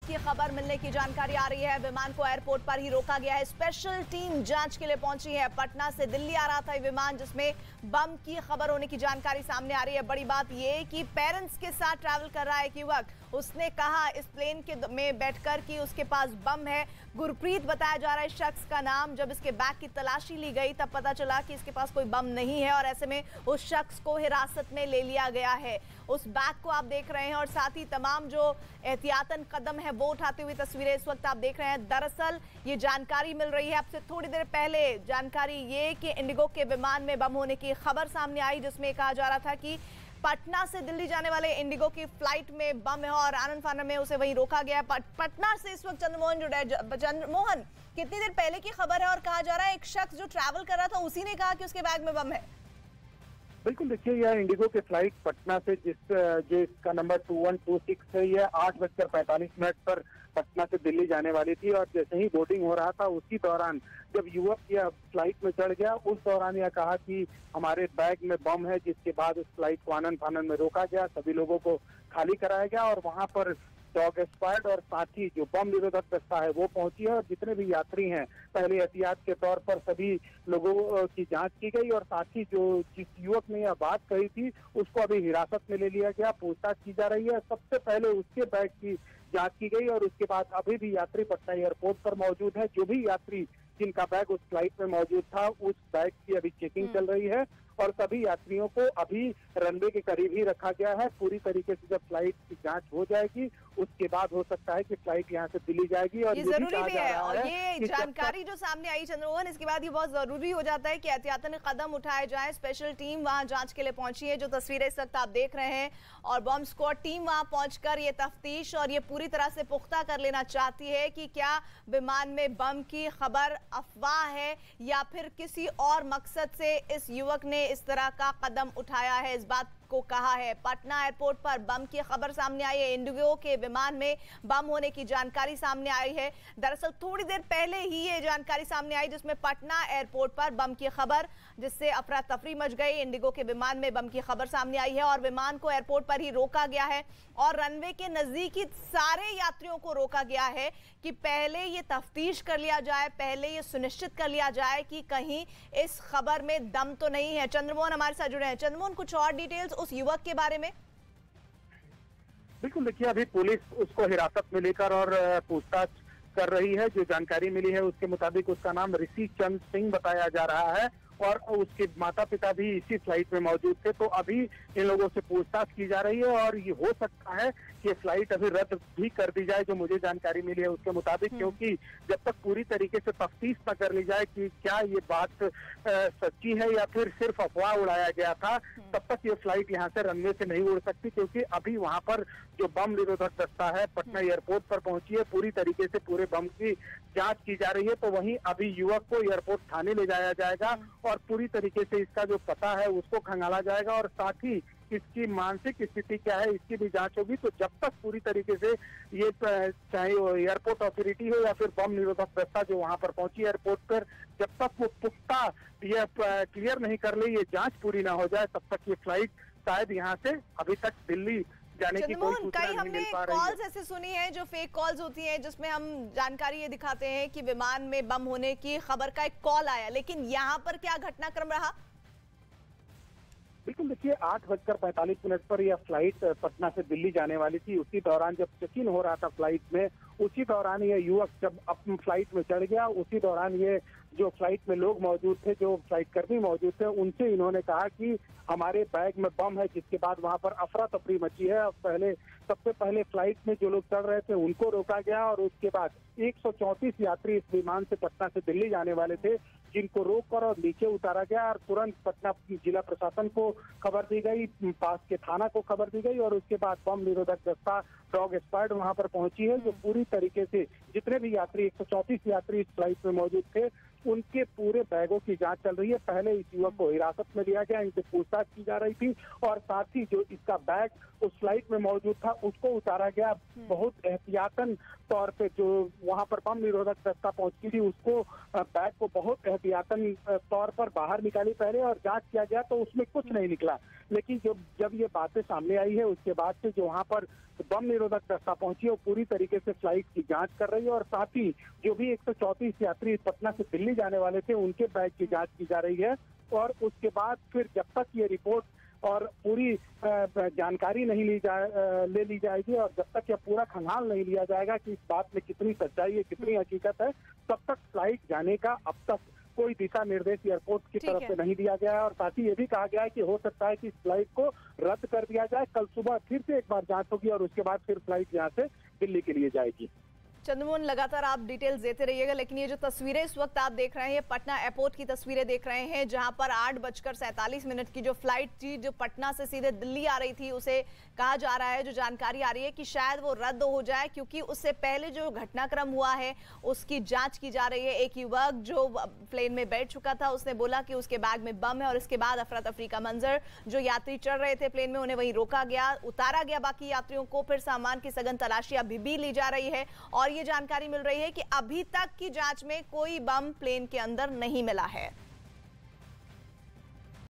की खबर मिलने की जानकारी आ रही है। विमान को एयरपोर्ट पर ही रोका गया है। स्पेशल टीम जांच के लिए पहुंची है। पटना से दिल्ली आ रहा था ये विमान, जिसमें बम की खबर होने की जानकारी सामने आ रही है। बड़ी बात यह कि पेरेंट्स के साथ ट्रैवल कर रहा है एक युवक। उसने कहा इस प्लेन के में बैठकर कि उसके पास बम है। गुरप्रीत बताया जा रहा है शख्स का नाम। जब इसके बैग की तलाशी ली गई तब पता चला कि इसके पास कोई बम नहीं है और ऐसे में उस शख्स को हिरासत में ले लिया गया है। उस बैग को आप देख रहे हैं और साथ ही तमाम जो एहतियातन कदम है वो उठाती हुई तस्वीरें इस वक्त आप देख रहे हैं। दरअसल ये जानकारी मिल रही है अब से थोड़ी देर पहले। जानकारी ये कि इंडिगो के विमान में बम होने की खबर सामने आई, जिसमें कहा जा रहा था कि पटना से दिल्ली जाने वाले इंडिगो की फ्लाइट में बम है और आनन फानन में उसे वहीं रोका गया। पटना से इस वक्त चंद्रमोहन जुड़ा है। चंद्रमोहन, कितनी देर पहले की खबर है और कहा जा रहा है एक शख्स जो ट्रैवल कर रहा था उसी ने कहा कि उसके बैग में बम है। बिल्कुल, देखिए यह इंडिगो की फ्लाइट पटना से जिसका नंबर 2126 है, यह 8:45 पर पटना से दिल्ली जाने वाली थी और जैसे ही बोर्डिंग हो रहा था उसी दौरान जब युवक यह फ्लाइट में चढ़ गया उस दौरान यह कहा कि हमारे बैग में बम है, जिसके बाद उस फ्लाइट को आनन फानन में रोका गया। सभी लोगों को खाली कराया गया और वहां पर डॉग स्क्वाड और साथ ही जो बम निरोधक दस्ता है वो पहुंची है और जितने भी यात्री हैं पहले एहतियात के तौर पर सभी लोगों की जांच की गई और साथ ही जिस युवक ने यह बात कही थी उसको अभी हिरासत में ले लिया गया, पूछताछ की जा रही है। सबसे पहले उसके बैग की जांच की गई और उसके बाद अभी भी यात्री पटना एयरपोर्ट पर मौजूद है। जो भी यात्री जिनका बैग उस फ्लाइट में मौजूद था उस बैग की अभी चेकिंग चल रही है और सभी यात्रियों को अभी रनवे के करीब ही रखा गया है। पूरी तरीके से जब फ्लाइट की जांच हो जाएगी उसके बाद हो सकता है कि फ्लाइट यहां से दिल्ली जाएगी। और ये जरूरी भी है और ये जानकारी जो सामने आई चंद्रमोहन, इसके बाद ये बहुत जरूरी हो जाता है कि एहतियातन कदम उठाए जाएं। स्पेशल टीम वहां जांच के लिए पहुंची है, जो तस्वीरें इस वक्त आप देख रहे हैं, और बॉम्ब स्क्वाड टीम वहां पहुंचकर ये तफ्तीश और ये पूरी तरह से पुख्ता कर लेना चाहती है कि क्या विमान में बम की खबर अफवाह है या फिर किसी और मकसद से इस युवक ने इस तरह का कदम उठाया है। इस बात को कहा है। पटना एयरपोर्ट पर बम की खबर सामने आई है। इंडिगो के विमान में बम होने की जानकारी सामने आई है। दरअसल थोड़ी देर पहले ही ये जानकारी सामने आई जिसमें पटना एयरपोर्ट पर बम की खबर, जिससे अफरा तफरी मच गई। इंडिगो के विमान में बम की खबर सामने आई है और विमान को एयरपोर्ट पर ही रोका गया है और रनवे के नजदीक ही सारे यात्रियों को रोका गया है कि पहले ये तफ्तीश कर लिया जाए, पहले ये सुनिश्चित कर लिया जाए कि कहीं इस खबर में दम तो नहीं है। चंद्रमोहन हमारे साथ जुड़े हैं। चंद्रमोहन, कुछ और डिटेल्स उस युवक के बारे में? बिल्कुल, देखिए अभी पुलिस उसको हिरासत में लेकर और पूछताछ कर रही है। जो जानकारी मिली है उसके मुताबिक उसका नाम ऋषि चंद सिंह बताया जा रहा है और उसके माता पिता भी इसी फ्लाइट में मौजूद थे। तो अभी इन लोगों से पूछताछ की जा रही है और ये हो सकता है कि फ्लाइट अभी रद्द भी कर दी जाए, जो मुझे जानकारी मिली है उसके मुताबिक, क्योंकि जब तक पूरी तरीके से तफ्तीश न कर ली जाए कि क्या ये बात सच्ची है या फिर सिर्फ अफवाह उड़ाया गया था, तब तक ये फ्लाइट यहाँ से रनवे से नहीं उड़ सकती। क्योंकि अभी वहाँ पर जो बम निरोधक दस्ता है पटना एयरपोर्ट पर पहुंची है, पूरी तरीके से पूरे बम की जांच की जा रही है। तो वहीं अभी युवक को एयरपोर्ट थाने ले जाया जाएगा और पूरी तरीके से इसका जो पता है उसको खंगाला जाएगा और साथ ही इसकी मानसिक स्थिति क्या है इसकी भी जांच होगी। तो जब तक पूरी तरीके से ये चाहे एयरपोर्ट अथॉरिटी हो या फिर बम निरोधक दस्ता जो वहां पर पहुंची एयरपोर्ट पर, जब तक वो पुख्ता ये क्लियर नहीं कर ले, ये जांच पूरी ना हो जाए, तब तक ये फ्लाइट शायद यहाँ से अभी तक दिल्ली जाने की कोई सूचना नहीं मिल पा रही है। कॉल्स ऐसे सुनी है जो फेक कॉल्स होती हैं, जिसमें हम जानकारी ये दिखाते हैं कि विमान में बम होने की खबर का एक कॉल आया, लेकिन यहाँ पर क्या घटनाक्रम रहा? बिल्कुल, देखिए 8:45 पर यह फ्लाइट पटना से दिल्ली जाने वाली थी। उसी दौरान जब चेक इन हो रहा था फ्लाइट में, उसी दौरान यह युवक जब अपनी फ्लाइट में चढ़ गया, उसी दौरान ये जो फ्लाइट में लोग मौजूद थे, जो फ्लाइट कर्मी मौजूद थे, उनसे इन्होंने कहा कि हमारे बैग में बम है, जिसके बाद वहां पर अफरा तफरी मची है। सबसे पहले फ्लाइट में जो लोग चढ़ रहे थे उनको रोका गया और उसके बाद 134 यात्री इस विमान से पटना से दिल्ली जाने वाले थे, जिनको रोककर और नीचे उतारा गया और तुरंत पटना जिला प्रशासन को खबर दी गई, पास के थाना को खबर दी गई और उसके बाद बम निरोधक दस्ता डॉग स्क्वाड वहां पर पहुंची है, जो पूरी तरीके से जितने भी यात्री 134 यात्री इस फ्लाइट में मौजूद थे उनके पूरे बैगों की जांच चल रही है। पहले इस युवक को हिरासत में लिया गया, इनसे पूछताछ की जा रही थी और साथ ही जो इसका बैग उस फ्लाइट में मौजूद था उसको उतारा गया। बहुत एहतियातन तौर पे जो वहां पर बम निरोधक दस्ता पहुंची थी उसको बैग को बहुत एहतियातन तौर पर बाहर निकाली पहले और जांच किया गया तो उसमें कुछ नहीं निकला। लेकिन जब ये बातें सामने आई है उसके बाद से जो वहां पर बम निरोधक दस्ता पहुंची है वो पूरी तरीके से फ्लाइट की जांच कर रही है और साथ ही जो भी 134 यात्री पटना से दिल्ली जाने वाले थे उनके बैग की जांच की जा रही है। और उसके बाद फिर जब तक ये रिपोर्ट और पूरी जानकारी नहीं ले ली जाएगी और जब तक यह पूरा खंगाल नहीं लिया जाएगा कि इस बात में कितनी सच्चाई है, कितनी हकीकत है, तब तक फ्लाइट जाने का अब तक कोई दिशा निर्देश एयरपोर्ट की तरफ से नहीं दिया गया है। और साथ ही ये भी कहा गया है कि हो सकता है कि इस फ्लाइट को रद्द कर दिया जाए। कल सुबह फिर से एक बार जांच होगी और उसके बाद फिर फ्लाइट यहाँ से दिल्ली के लिए जाएगी। चंद्रमोहन, लगातार आप डिटेल्स देते रहिएगा, लेकिन ये जो तस्वीरें इस वक्त आप देख रहे हैं पटना एयरपोर्ट की तस्वीरें देख रहे हैं, जहां पर 8:47 की जो फ्लाइट थी जो पटना से सीधे दिल्ली आ रही थी, उसे कहा जा रहा है, जो जानकारी आ रही है कि शायद वो रद्द हो जाए क्योंकि उससे पहले जो घटनाक्रम हुआ है उसकी जांच की जा रही है। एक युवक जो प्लेन में बैठ चुका था उसने बोला कि उसके बैग में बम है और इसके बाद अफरा तफरी का मंजर, जो यात्री चढ़ रहे थे प्लेन में उन्हें वहीं रोका गया, उतारा गया बाकी यात्रियों को, फिर सामान की सघन तलाशी अभी भी ली जा रही है और ये जानकारी मिल रही है कि अभी तक की जांच में कोई बम प्लेन के अंदर नहीं मिला है।